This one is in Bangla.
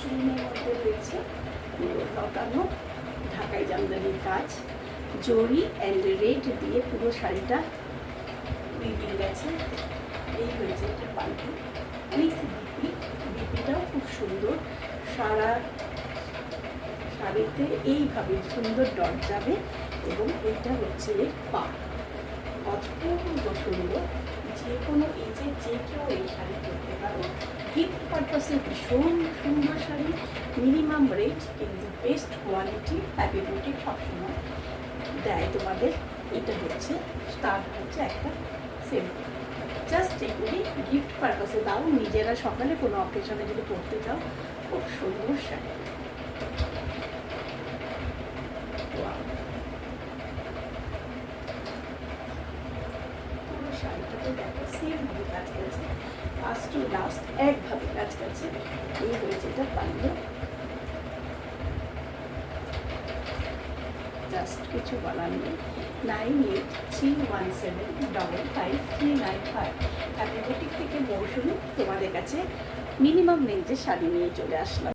মসলিনের মধ্যে রয়েছে পুরো লতানো ঢাকাই জামদানির কাজ, জরি অ্যান্ড রেড দিয়ে পুরো শাড়িটা উইভিং গেছে। এই হয়েছে একটা পাল্টি উইথ বিপি, বিপিটাও খুব সুন্দর। সারা শাড়িতে এইভাবে সুন্দর ডট যাবে এবং এইটা হচ্ছে পা, অপূর্ব সুন্দর। যে কোনো এজে যে কেউ এই শাড়ি করতে পারো, গিফট পারপাসে ভীষণ সুন্দর শাড়ি, মিনিমাম রেট কিন্তু বেস্ট কোয়ালিটি। হ্যাপি বুটিক সবসময় দেয় তোমাদের। এটা হচ্ছে তার হচ্ছে একটা সেম, জাস্ট এগুলি গিফট পারপাসে দাও, নিজেরা সকালে কোনো অকেশনে যদি পরতে চাও, খুব সুন্দর শাড়ি। পুরো শাড়িটাতে দেখো সেমভাবে কাজ গেছে, ফার্স্ট টু লাস্ট একভাবে কাজ গেছে। এই হয়েছে এটা পাল্লু, জাস্ট কিছু বলার নেই। 9831755395 হ্যাপি বুটিক থেকে মৌসুমি তোমাদের কাছে মিনিমাম রেঞ্জের শাড়ি নিয়ে চলে আসলাম।